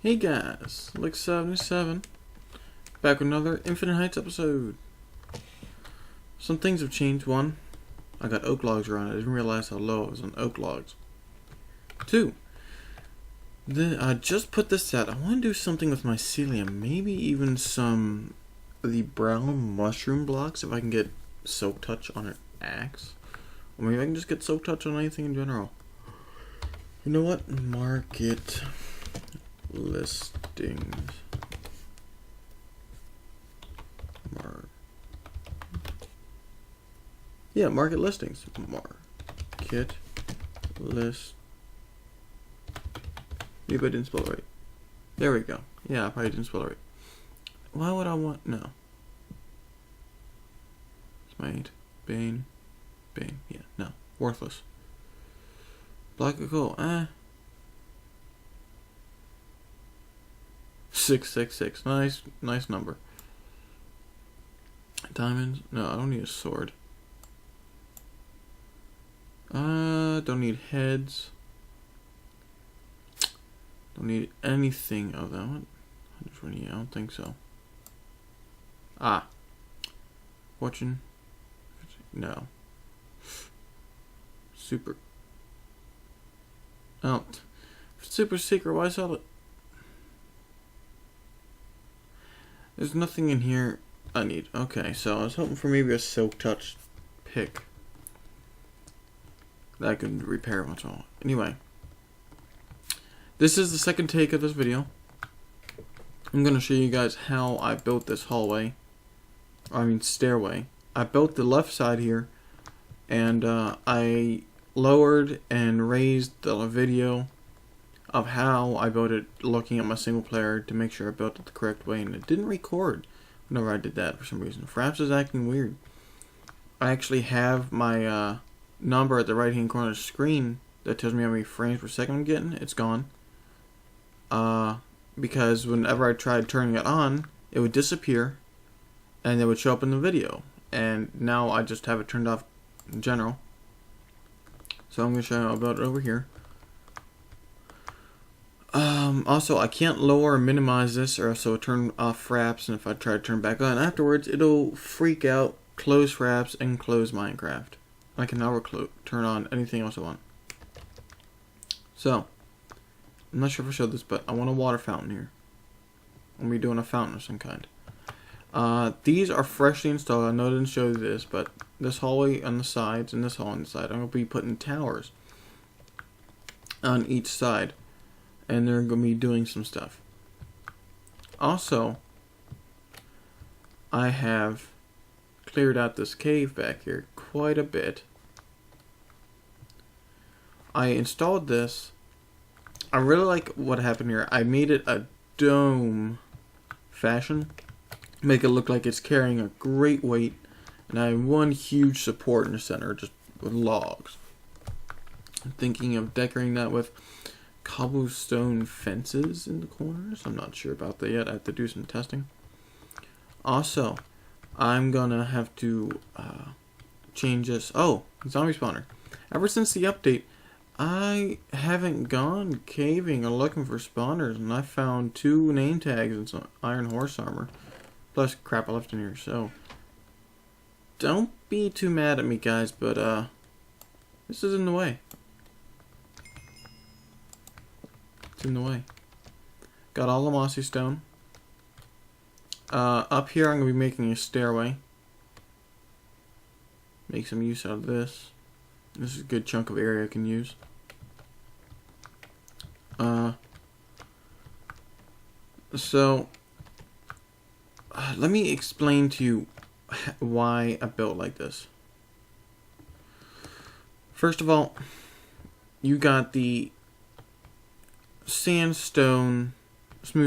Hey guys, Lick77, back with another Infinite Heights episode. Some things have changed. One, I got oak logs around. I didn't realize how low I was on oak logs. Two, I just put this out. I want to do something with mycelium. Maybe even some of the brown mushroom blocks if I can get Soak Touch on an axe. Or maybe I can just get Soak Touch on anything in general. You know what? Market listings. Market listings. Market list. Maybe I didn't spell it right. There we go. Yeah, I probably didn't spell it right. Why would I want? No. Smite. Bane. Yeah, no. Worthless. Block of coal. 666. Nice number. Diamonds. No, I don't need a sword. Don't need heads. Don't need anything of that one. 120. I don't think so. Fortune. No. Super. Oh. Super secret. Why sell it? There's nothing in here I need. Okay, so I was hoping for maybe a Soak Touch pick that I could repair once in a while. Anyway, this is the second take of this video. I'm going to show you guys how I built this stairway. I built the left side here, and I lowered and raised the video of how I built it, looking at my single player to make sure I built it the correct way, and it didn't record whenever I did that for some reason. Fraps is acting weird. I actually have my number at the right hand corner of the screen that tells me how many frames per second I'm getting. It's gone. Because whenever I tried turning it on, it would disappear and it would show up in the video. And now I just have it turned off in general. So I'm going to show you about it over here. Also, I can't lower or minimize this, or so it turn off fraps, and if I try to turn back on afterwards, it'll freak out, close fraps, and close Minecraft. I can now turn on anything else I want. So, I'm not sure if I showed this, but I want a water fountain here. I'm going to be doing a fountain of some kind. These are freshly installed. I know I didn't show you this, but this hallway on the sides and this hall on the side, I'm going to be putting towers on each side. And they're going to be doing some stuff. Also, I have cleared out this cave back here quite a bit. I installed this. I really like what happened here. I made it a dome fashion. Make it look like it's carrying a great weight. And I have one huge support in the center, just with logs. I'm thinking of decorating that with cobblestone fences in the corners. I'm not sure about that yet. I have to do some testing. Also, I'm gonna have to change this. Oh, zombie spawner. Ever since the update, I haven't gone caving or looking for spawners, and I found 2 name tags and some iron horse armor. Plus crap I left in here, so don't be too mad at me, guys, but this is in the way. In the way. Got all the mossy stone. Up here I'm going to be making a stairway. Make some use out of this. This is a good chunk of area I can use. Let me explain to you why I built like this. First of all, you got the smooth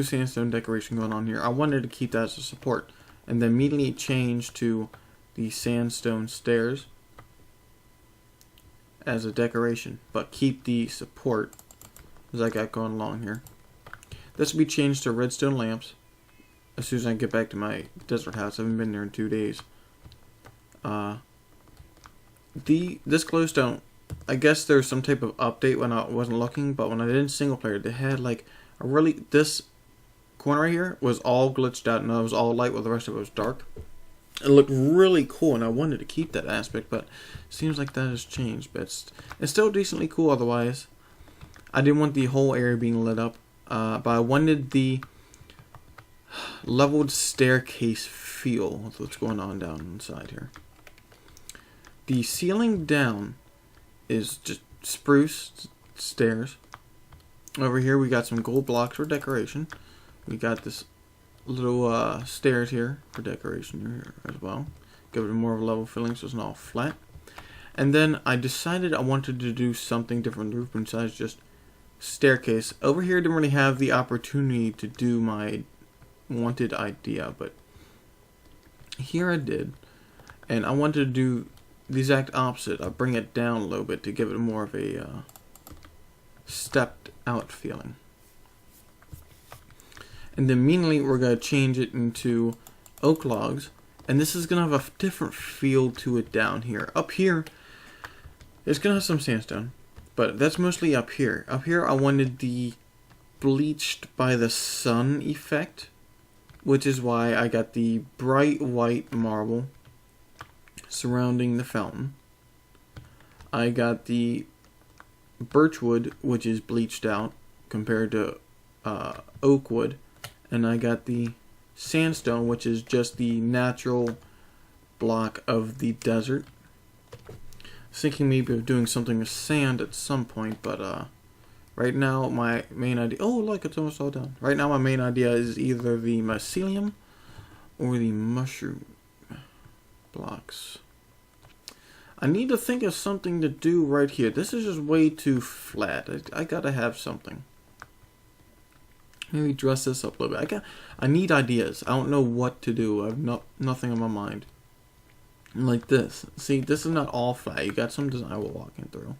sandstone decoration going on here. I wanted to keep that as a support, and then immediately change to the sandstone stairs as a decoration, but keep the support as I got going along here. This will be changed to redstone lamps as soon as I get back to my desert house. I haven't been there in 2 days. This glowstone, I guess there's some type of update when I wasn't looking, but when I did single player, they had like This corner right here was all glitched out and it was all light while the rest of it was dark. It looked really cool and I wanted to keep that aspect, but it seems like that has changed. But it's still decently cool otherwise. I didn't want the whole area being lit up, but I wanted the leveled staircase feel with what's going on down inside here. The ceiling down is just spruce stairs. Over here we got some gold blocks for decoration. We got this little stairs here for decoration here as well. Give it more of a level feeling so it's not all flat. And then I decided I wanted to do something different with the roof besides just staircase. Over here I didn't really have the opportunity to do my wanted idea, but here I did. And I wanted to do the exact opposite. I'll bring it down a little bit to give it more of a stepped out feeling. And then immediately we're going to change it into oak logs. And this is going to have a different feel to it down here. Up here, it's going to have some sandstone. But that's mostly up here. Up here I wanted the bleached by the sun effect. Which is why I got the bright white marble surrounding the fountain. I got the birchwood, which is bleached out compared to oak wood. And I got the sandstone, which is just the natural block of the desert. I was thinking maybe of doing something with sand at some point, but right now my main idea... Oh, look, it's almost all done. Right now my main idea is either the mycelium or the mushroom blocks. I need to think of something to do right here. This is just way too flat. I gotta have something. Maybe dress this up a little bit. I need ideas. I don't know what to do. I have nothing on my mind. Like this. See, this is not all flat. You got some design we're walking through.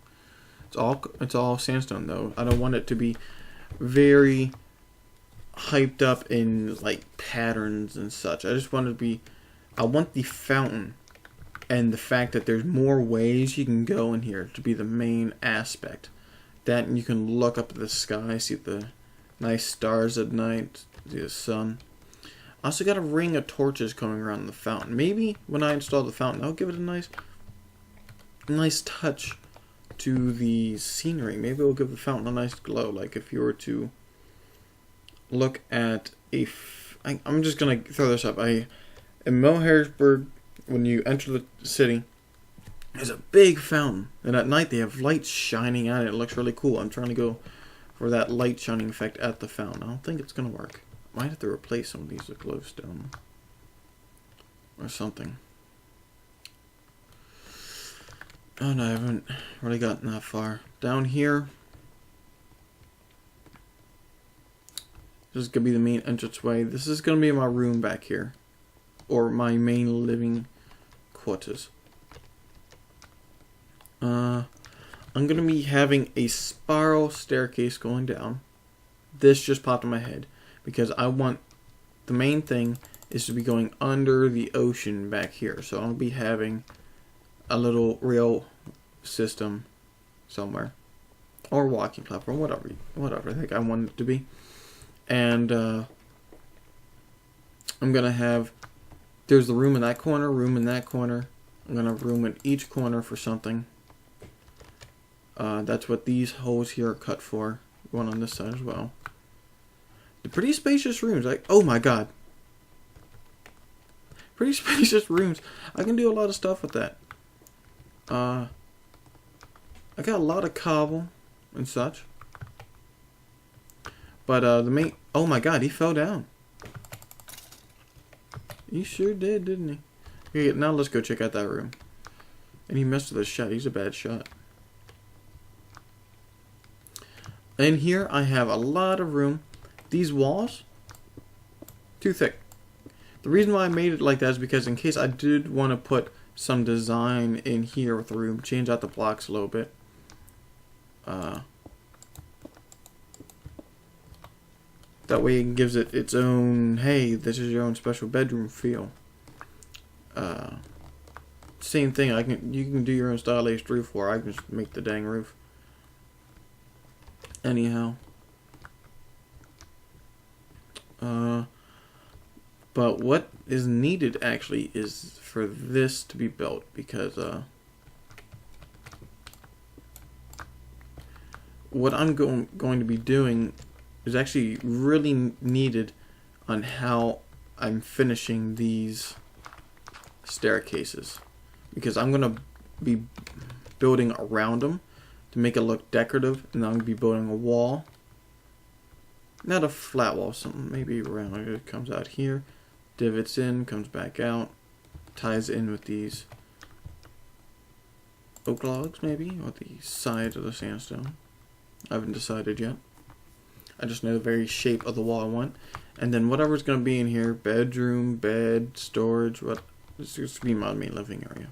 It's all sandstone though. I don't want it to be very hyped up in like patterns and such. I just want it to be... I want the fountain and the fact that there's more ways you can go in here to be the main aspect. That and you can look up at the sky, see the nice stars at night, see the sun. I also got a ring of torches coming around the fountain. Maybe when I install the fountain, I'll give it a nice touch to the scenery. Maybe it'll give the fountain a nice glow. Like if you were to look at I'm just gonna throw this up. In Harrisburg, when you enter the city, there's a big fountain, and at night they have lights shining on it. It looks really cool. I'm trying to go for that light shining effect at the fountain. I don't think it's gonna work. Might have to replace some of these with glowstone or something. Oh no, I haven't really gotten that far. Down here, this is gonna be the main entranceway. This is gonna be my room back here, or my main living quarters. I'm gonna be having a spiral staircase going down. This just popped in my head because I want the main thing is to be going under the ocean back here. So I'll be having a little rail system somewhere, or walking platform, whatever I think I want it to be. And I'm gonna have, there's the room in that corner, room in that corner. I'm gonna have room in each corner for something. That's what these holes here are cut for. One on this side as well. The pretty spacious rooms. Like, oh my god, pretty spacious rooms. I can do a lot of stuff with that. I got a lot of cobble and such. But the main... Oh my god, he fell down. He sure did, didn't he? Okay, now let's go check out that room. And he messed with his shot. He's a bad shot. And here I have a lot of room. These walls, too thick. The reason why I made it like that is because in case I did want to put some design in here with the room, change out the blocks a little bit. That way it gives it its own, hey, this is your own special bedroom feel. Same thing, you can do your own stylized roof, or I can just make the dang roof. Anyhow. But what is needed actually is for this to be built, because what I'm going to be doing is actually really needed on how I'm finishing these staircases, because I'm going to be building around them to make it look decorative, and I'm going to be building a wall, not a flat wall, something maybe around. It comes out here, divots in, comes back out, ties in with these oak logs maybe, or the side of the sandstone. I haven't decided yet. I just know the very shape of the wall I want. And then whatever's going to be in here, bedroom, bed, storage, what, this used to be my main living area.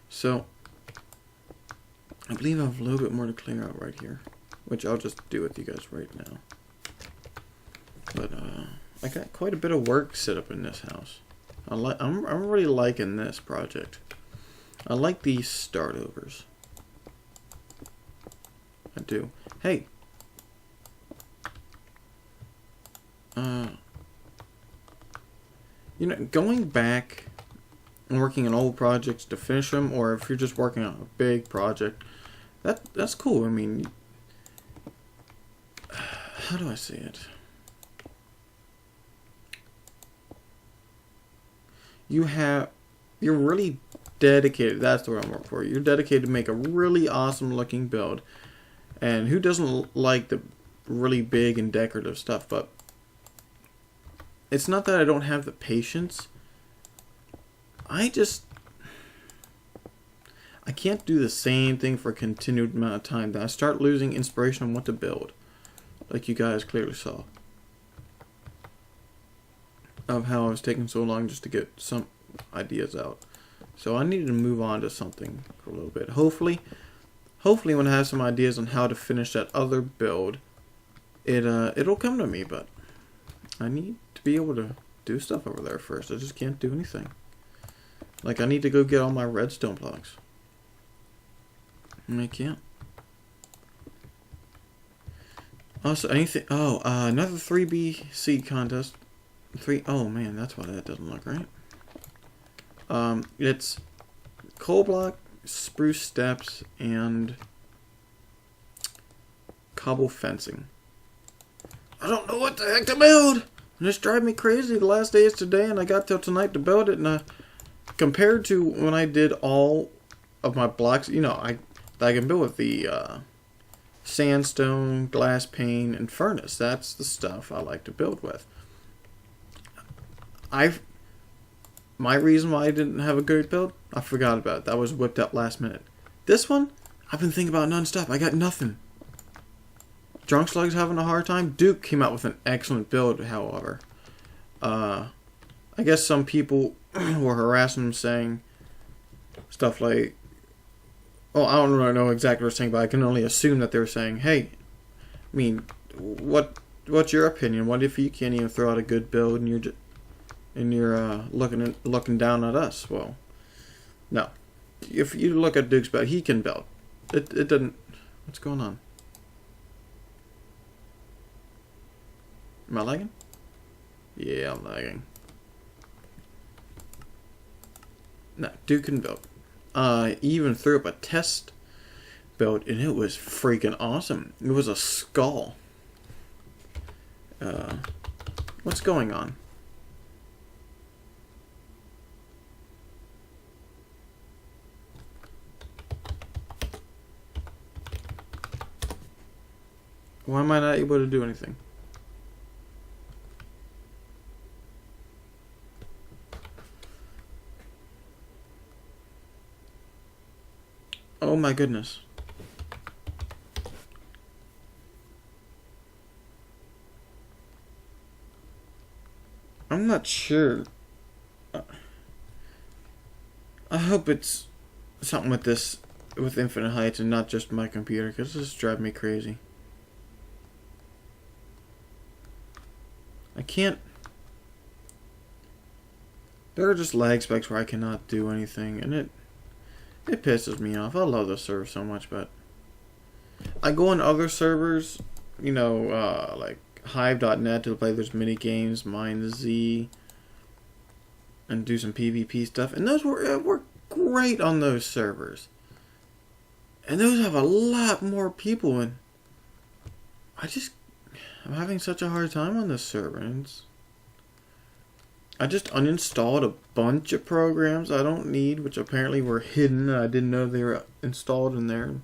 So, I believe I have a little bit more to clear out right here, which I'll just do with you guys right now. But, I got quite a bit of work set up in this house. I'm really liking this project. I like these startovers. I do. Hey. You know, going back and working on old projects to finish them, or if you're just working on a big project, that's cool. I mean, how do I say it? You're really dedicated. That's the word I'm working for. You're dedicated to make a really awesome looking build. And who doesn't like the really big and decorative stuff? But it's not that I don't have the patience. I can't do the same thing for a continued amount of time. Then I start losing inspiration on what to build. Like you guys clearly saw. Of how I was taking so long just to get some ideas out. So I needed to move on to something for a little bit. Hopefully when I have some ideas on how to finish that other build, it'll come to me, but I need to be able to do stuff over there first. I just can't do anything. Like, I need to go get all my redstone blocks. And I can't. Also, anything... Oh, another 3BC contest. Oh man, that's why that doesn't look right. It's coal block, spruce steps, and cobble fencing. I don't know what the heck to build! And it's driving me crazy. The last day is today, and I got till tonight to build it, and compared to when I did all of my blocks, you know, I can build with the sandstone, glass pane, and furnace. That's the stuff I like to build with. My reason why I didn't have a good build, I forgot about it. That was whipped up last minute. This one, I've been thinking about non-stop. I got nothing. Drunk Slug's having a hard time. Duke came out with an excellent build, however. I guess some people were harassing him, saying stuff like, oh, I don't really know exactly what they're saying, but I can only assume that they were saying, hey, I mean, what's your opinion? What if you can't even throw out a good build and you're looking down at us? Well, no. If you look at Duke's build, he can build. It doesn't. What's going on? Am I lagging? Yeah, I'm lagging. No, Duke can build. He even threw up a test build, and it was freaking awesome. It was a skull. What's going on? Why am I not able to do anything? Oh my goodness. I'm not sure. I hope it's something with this, with Infinite Heights, and not just my computer, because this is driving me crazy. I can't. There are just lag spikes where I cannot do anything, and it pisses me off. I love this server so much, but I go on other servers, you know, like hive.net to play those mini games, mine the Z, and do some PvP stuff. And those were great on those servers. And those have a lot more people, and I'm having such a hard time on this server. I just uninstalled a bunch of programs I don't need, which apparently were hidden. I didn't know they were installed in there.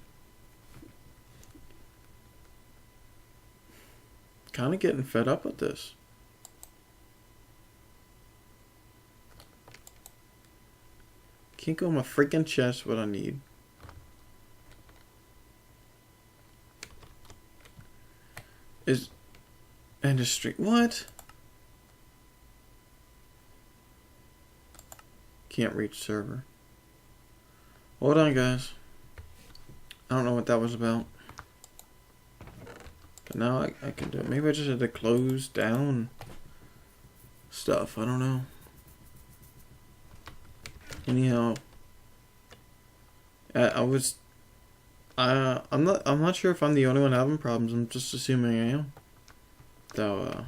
Kind of getting fed up with this. Can't go in my freaking chest what I need. Is industry what? Can't reach server. Hold on, guys. I don't know what that was about. But now I can do it. Maybe I just had to close down stuff. I don't know. Anyhow, I'm not sure if I'm the only one having problems. I'm just assuming I am. Though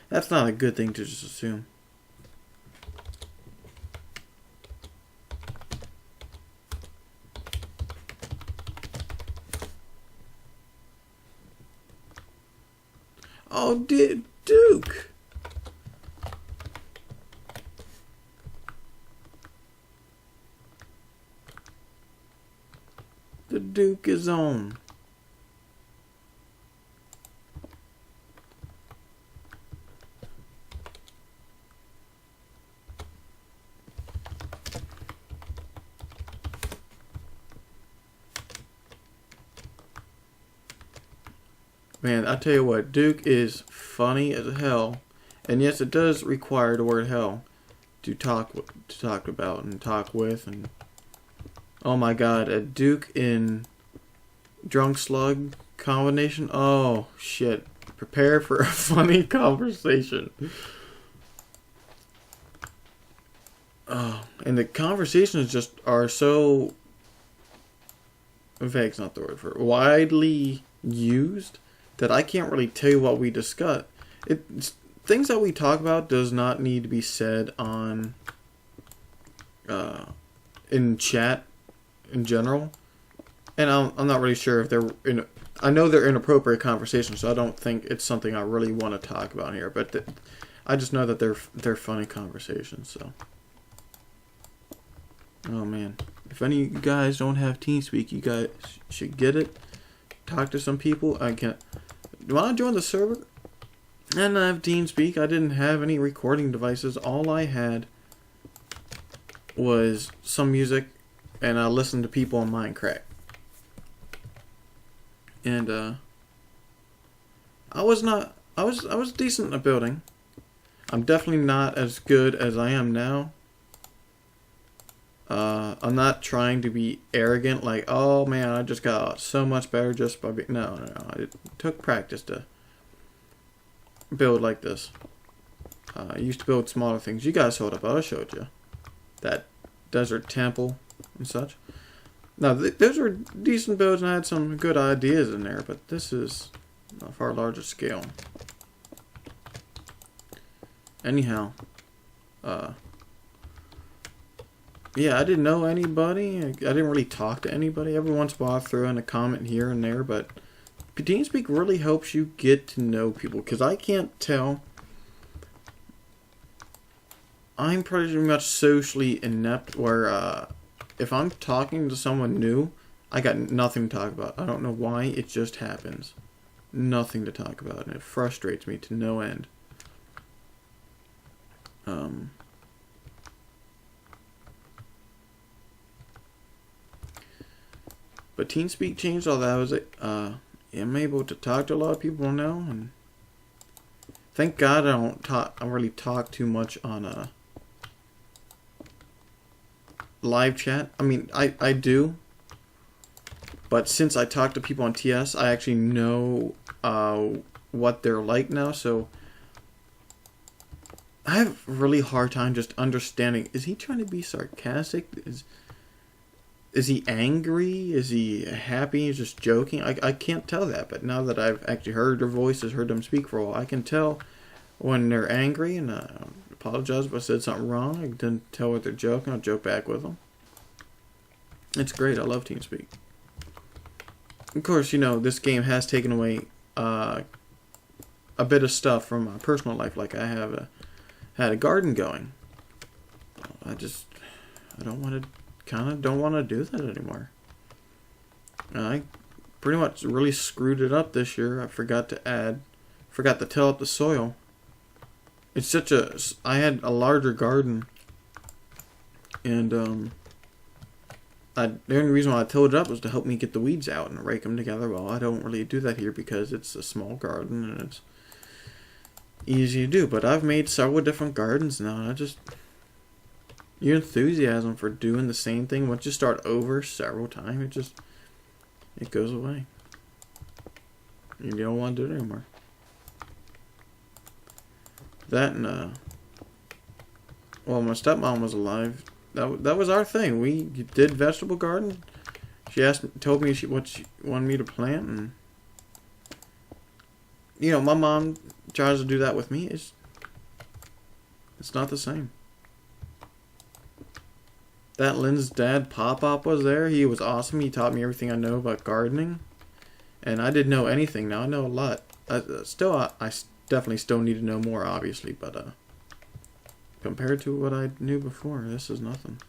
that's not a good thing to just assume. Oh, Duke. The Duke is on. Man, I tell you what, Duke is funny as hell, and yes, it does require the word hell to talk about and talk with, and oh my God, a Duke in Drunk Slug combination. Oh shit! Prepare for a funny conversation. Oh, and the conversations just are so vague's not the word for it, widely used, that I can't really tell you what we discuss. Things that we talk about does not need to be said on in chat in general, and I'm not really sure if they're in. I know they're inappropriate conversations, so I don't think it's something I really want to talk about here. But I just know that they're funny conversations. So, oh man, if any of you guys don't have TeamSpeak, you guys should get it. Talk to some people. When I joined the server, and I have TeamSpeak, I didn't have any recording devices. All I had was some music, and I listened to people on Minecraft. And I was decent at building. I'm definitely not as good as I am now. I'm not trying to be arrogant, like, oh man, I just got so much better just by being... No. It took practice to build like this. I used to build smaller things. You guys hold up, I showed you. That desert temple and such. Now, those were decent builds and I had some good ideas in there, but this is a far larger scale. Anyhow, yeah, I didn't know anybody. I didn't really talk to anybody. Every once in a while I throw in a comment here and there, but TeamSpeak really helps you get to know people, because I can't tell. I'm pretty much socially inept where if I'm talking to someone new, I got nothing to talk about. I don't know why, it just happens. Nothing to talk about, and it frustrates me to no end. But TeamSpeak changed all that. I was I'm able to talk to a lot of people now, and thank God I don't really talk too much on live chat. I mean, I do, but since I talk to people on TS, I actually know what they're like now, so I have a really hard time just understanding, is he trying to be sarcastic? is he angry? Is he happy? He's just joking? I can't tell that, but now that I've actually heard their voices, heard them speak for a while, I can tell when they're angry, and I apologize if I said something wrong. I can tell what they're joking. I'll joke back with them. It's great. I love TeamSpeak. Of course, you know, this game has taken away a bit of stuff from my personal life. Like I have had a garden going. I don't want to do that anymore. I pretty much really screwed it up this year. I forgot to till up the soil. It's I had a larger garden, and the only reason why I tilled it up was to help me get the weeds out and rake them together. Well, I don't really do that here because it's a small garden and it's easy to do. But I've made several different gardens now, and your enthusiasm for doing the same thing, once you start over several times, it goes away. You don't want to do it anymore. That and well, my stepmom was alive. That was our thing. We did vegetable garden. She told me what she wanted me to plant, and you know, my mom tries to do that with me. It's not the same. That Lynn's dad, Pop was there. He was awesome. He taught me everything I know about gardening, and I didn't know anything. Now I know a lot. I definitely still need to know more, obviously, but compared to what I knew before, this is nothing.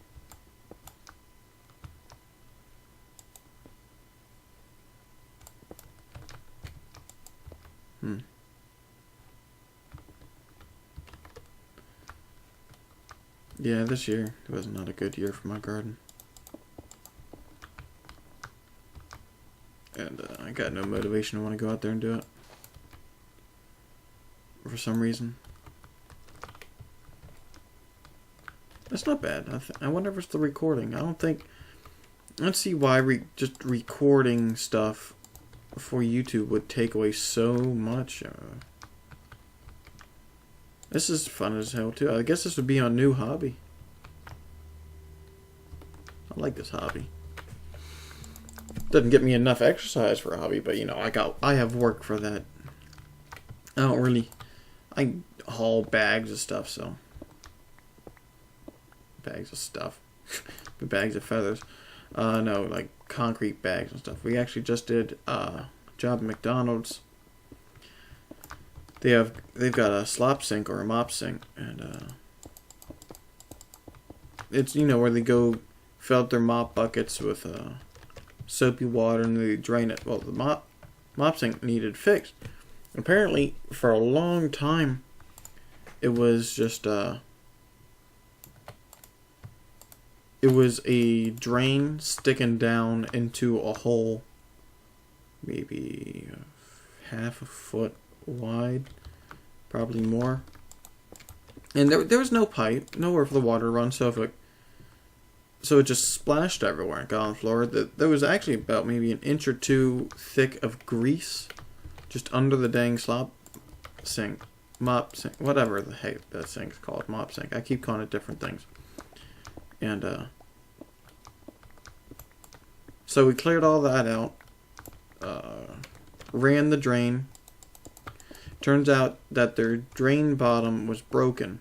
Yeah, this year was not a good year for my garden. And I got no motivation to want to go out there and do it. For some reason. That's not bad. I wonder if it's the recording. I don't see why just recording stuff for YouTube would take away so much. This is fun as hell too. I guess this would be a new hobby. I like this hobby. Doesn't get me enough exercise for a hobby, but you know, I have work for that. I haul bags of stuff, so bags of stuff. Bags of feathers. No, like concrete bags and stuff. We actually just did a job at McDonald's. They've got a slop sink or a mop sink, and it's, you know, where they go fill up their mop buckets with soapy water and they drain it. Well, the mop sink needed fixed. Apparently, for a long time, it was just it was a drain sticking down into a hole, maybe half a foot wide, probably more. And there was no pipe, nowhere for the water to run, so it just splashed everywhere and got on the floor. There was actually about maybe an inch or two thick of grease just under the dang mop sink, whatever the heck that sink's called, mop sink. I keep calling it different things. And so we cleared all that out, ran the drain. Turns out that their drain bottom was broken,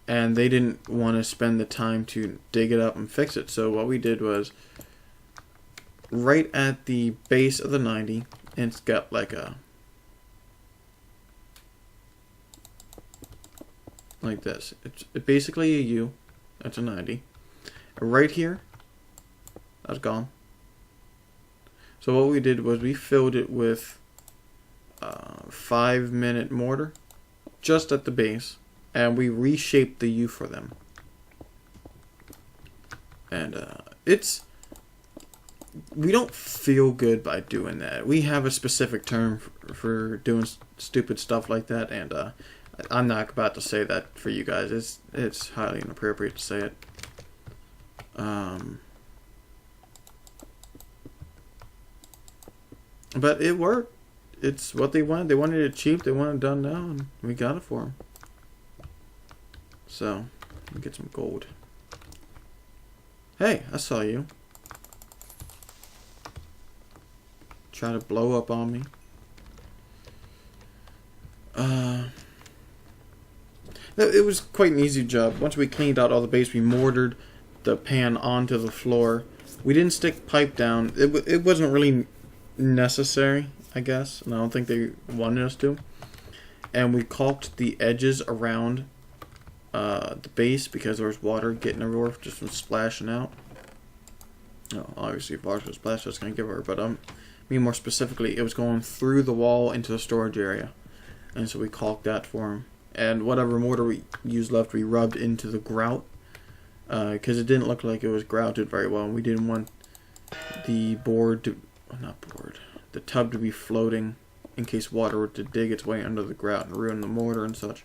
and they didn't want to spend the time to dig it up and fix it. So what we did was, right at the base of the 90, and it's got like this. It's basically a U. That's a 90. Right here, that's gone. So what we did was we filled it with 5-minute mortar just at the base, and we reshaped the U for them. And we don't feel good by doing that. We have a specific term for doing stupid stuff like that, and I'm not about to say that for you guys. It's highly inappropriate to say it. But it worked. It's what they wanted. They wanted it cheap. They wanted it done now, and we got it for them. So, let me get some gold. Hey, I saw you. try to blow up on me. It was quite an easy job. Once we cleaned out all the base, we mortared the pan onto the floor. We didn't stick pipe down. It wasn't really necessary, I guess, and I don't think they wanted us to. And we caulked the edges around the base because there was water getting everywhere just from splashing out. Oh, obviously, if water was splashed, that's going to give her. But me more specifically, it was going through the wall into the storage area. And so we caulked that for him. And whatever mortar we used left, we rubbed into the grout. Because it didn't look like it was grouted very well. And we didn't want the the tub to be floating in case water were to dig its way under the grout and ruin the mortar and such.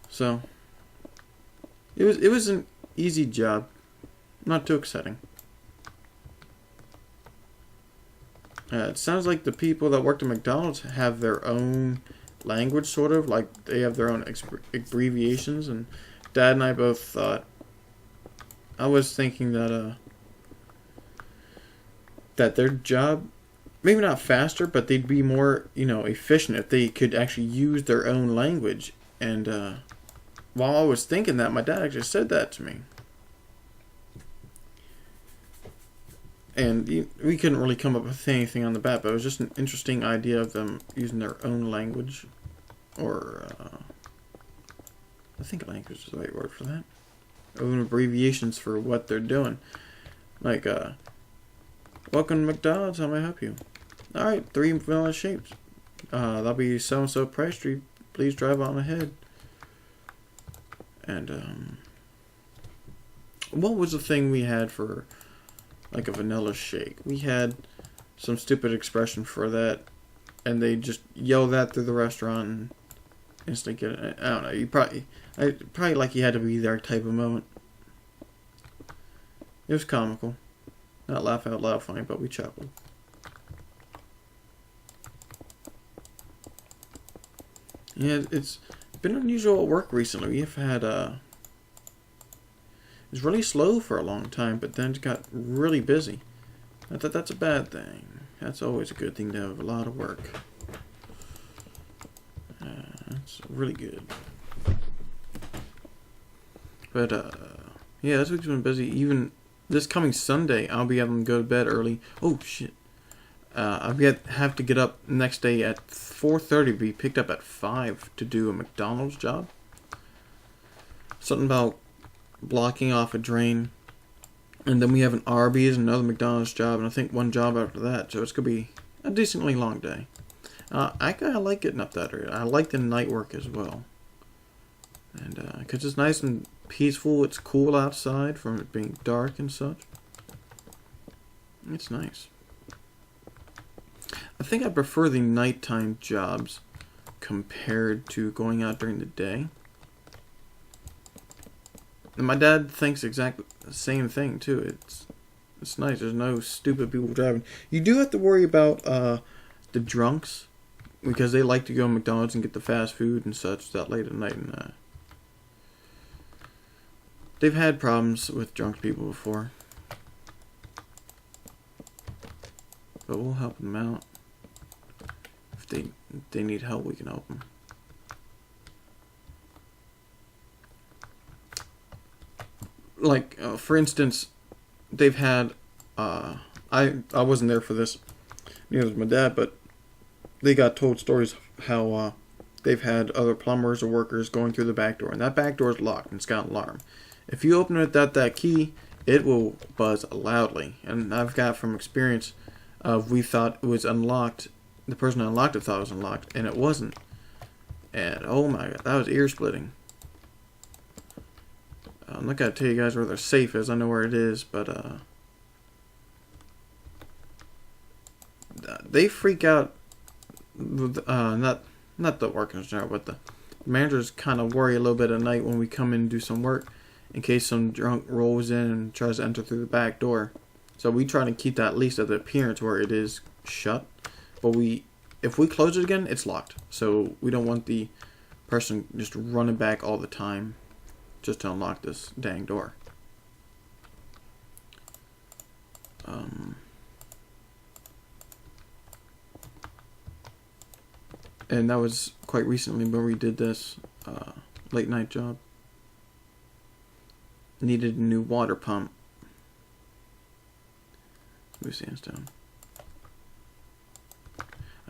So, it was an easy job. Not too exciting. It sounds like the people that worked at McDonald's have their own language, sort of. Like, they have their own abbreviations. And Dad and I both thought... I was thinking that, that their job... Maybe not faster, but they'd be more, efficient if they could actually use their own language. And, while I was thinking that, my dad actually said that to me. And we couldn't really come up with anything on the bat, but it was just an interesting idea of them using their own language. Or, I think language is the right word for that. Own abbreviations for what they're doing. Like, welcome to McDonald's, how may I help you? Alright, 3 vanilla shapes. That'll be so-and-so price. Please drive on ahead. And, what was the thing we had for, like, a vanilla shake? We had some stupid expression for that, and they just yell that through the restaurant and instantly get it. I don't know, probably like you had to be there type of moment. It was comical. Not laugh out loud funny, but we chuckled. Yeah, it's been unusual at work recently. We've had, it was really slow for a long time, but then it got really busy. I thought that's a bad thing. That's always a good thing to have a lot of work. That's really good. But, yeah, this week's been busy. Even this coming Sunday, I'll be able to go to bed early. Oh, shit. I'll have to get up next day at 4:30 to be picked up at 5 to do a McDonald's job. Something about blocking off a drain. And then we have an Arby's, another McDonald's job, and I think one job after that. So it's going to be a decently long day. I kind of like getting up that early. I like the night work as well. And because it's nice and peaceful, it's cool outside from it being dark and such. It's nice. I think I prefer the nighttime jobs compared to going out during the day. And my dad thinks exactly the same thing too. It's nice. There's no stupid people driving. You do have to worry about the drunks because they like to go to McDonald's and get the fast food and such that late at night. And they've had problems with drunk people before, but we'll help them out. If they need help, we can help them. Like, for instance, they've had, I wasn't there for this, neither was my dad, but they got told stories of how they've had other plumbers or workers going through the back door, and that back door is locked and it's got an alarm. If you open it without that key, it will buzz loudly. And I've got from experience of we thought it was unlocked. The person that unlocked it thought it was unlocked, and it wasn't. And oh my god, that was ear splitting. I'm not gonna tell you guys where their safe is. I know where it is, but they freak out. Not the workers in general, but the managers kind of worry a little bit at night when we come in and do some work, in case some drunk rolls in and tries to enter through the back door. So we try to keep that at least at the appearance where it is shut. But if we close it again, it's locked. So we don't want the person just running back all the time just to unlock this dang door. And that was quite recently when we did this late night job. Needed a new water pump. Smooth sandstone.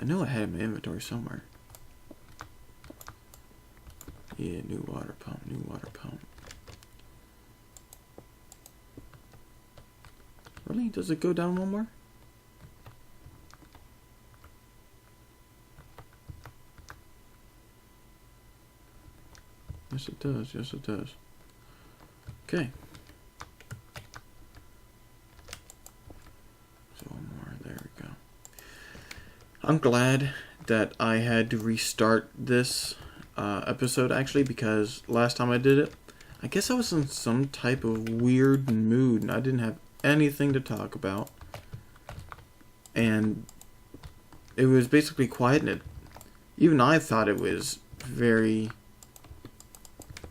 I know I had it in my inventory somewhere. Yeah, new water pump, new water pump. Really? Does it go down one more? Yes, it does. Yes, it does. Okay. So one more. There we go. I'm glad that I had to restart this episode, actually, because last time I did it, I guess I was in some type of weird mood and I didn't have anything to talk about. And it was basically quiet, and even I thought it was very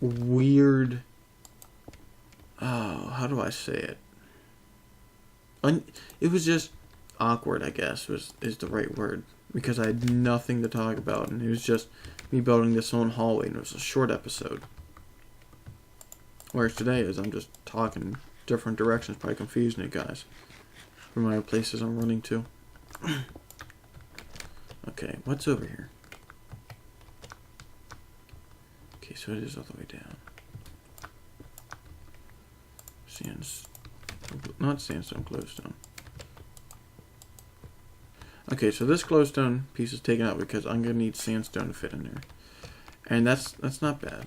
weird. Oh, how do I say it? It was just awkward, I guess, is the right word. Because I had nothing to talk about, and it was just me building this own hallway, and it was a short episode. Whereas today is I'm just talking different directions, probably confusing you guys for my places I'm running to. Okay, what's over here? Okay, so it is all the way down. Not sandstone, glowstone. Okay, so this glowstone piece is taken out because I'm gonna need sandstone to fit in there, and that's not bad.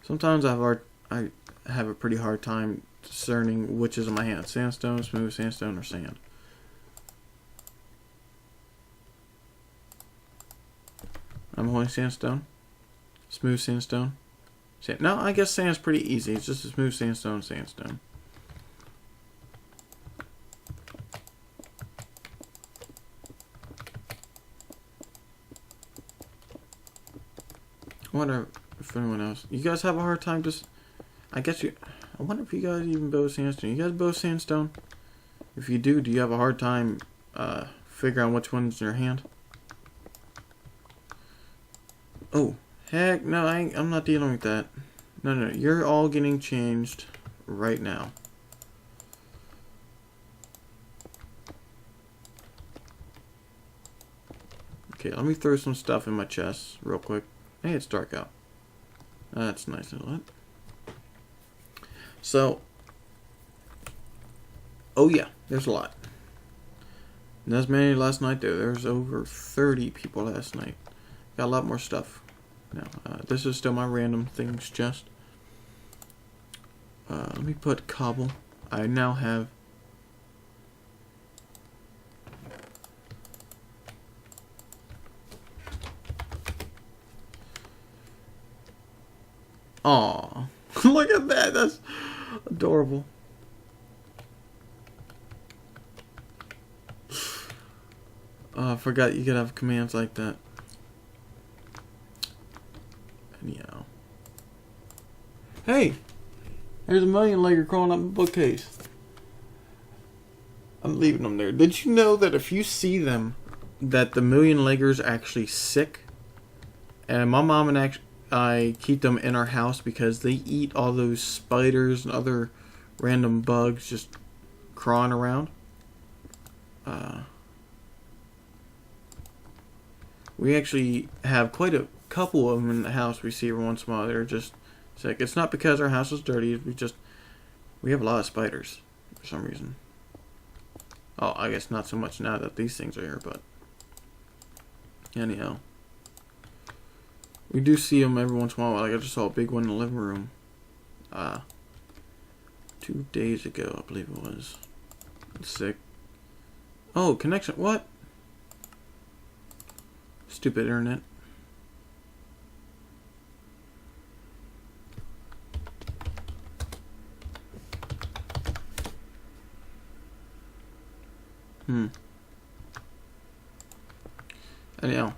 Sometimes I have a pretty hard time discerning which is in my hand: sandstone, smooth sandstone, or sand. I'm holding sandstone, smooth sandstone. No, I guess sand's pretty easy. It's just a smooth sandstone, sandstone. I wonder if anyone else. You guys have a hard time just. I wonder if you guys even build sandstone. You guys build sandstone? If you do you have a hard time figuring out which one's in your hand? Oh, heck no, I'm not dealing with that. No, you're all getting changed right now. Okay, let me throw some stuff in my chest real quick. Hey, it's dark out. That's nice and lit. So, oh yeah, there's a lot. Not as many last night though. There's over 30 people last night. Got a lot more stuff. Now, this is still my random things chest. Let me put cobble. I now have Aw, look at that. That's adorable. I forgot you could have commands like that. Anyhow. Hey! There's a million legger crawling up the bookcase. I'm leaving them there. Did you know that if you see them, that the million leggers are actually sick? And my mom and I keep them in our house because they eat all those spiders and other random bugs just crawling around. We actually have quite a couple of them in the house. We see every once in a while. They're just sick. It's not because our house is dirty. We have a lot of spiders for some reason. Oh, I guess not so much now that these things are here, but anyhow. We do see them every once in a while. Like I just saw a big one in the living room. 2 days ago, I believe it was. It's sick. Oh, connection. What? Stupid internet. Anyhow.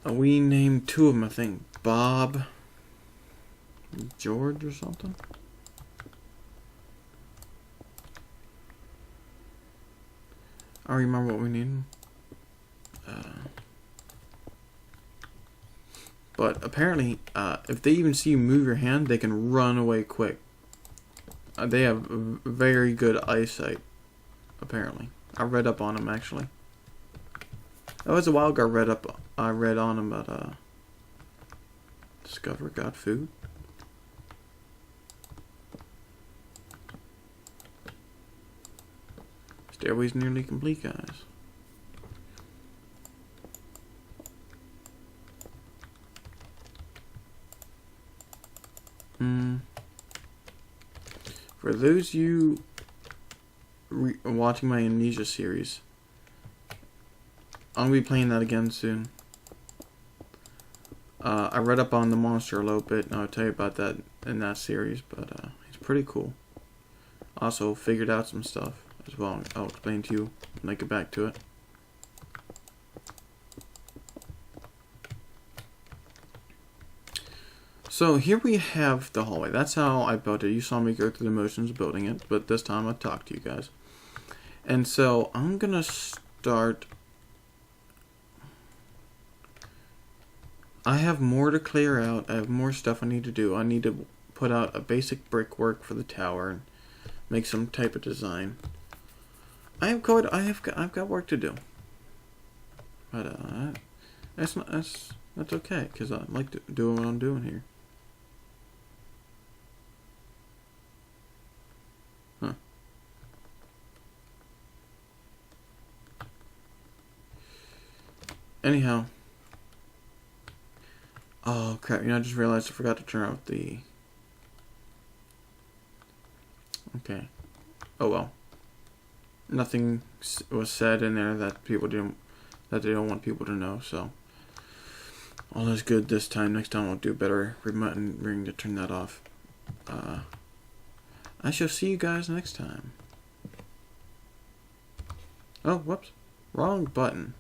We named two of them, I think. Bob. George or something. I remember what we need. But apparently, if they even see you move your hand, they can run away quick. They have very good eyesight, apparently. I read up on them, actually. That was a while ago I read on them about, Discover got food. Stairway's nearly complete, guys. For those of you watching my Amnesia series, I'm going to be playing that again soon. I read up on the monster a little bit, and I'll tell you about that in that series, but it's pretty cool. Also figured out some stuff as well. I'll explain to you when I get back to it. So here we have the hallway. That's how I built it. You saw me go through the motions of building it, but this time I'll talk to you guys. And so I'm going to start. I have more to clear out. I have more stuff I need to do. I need to put out a basic brickwork for the tower and make some type of design. I've got work to do. But that's okay, because I like to do what I'm doing here. Huh. Anyhow. Oh crap, I just realized I forgot to turn off the... Okay. Oh well. Nothing was said in there that they don't want people to know, so all is good this time. Next time I'll do better remembering to turn that off. I shall see you guys next time. Oh, whoops. Wrong button.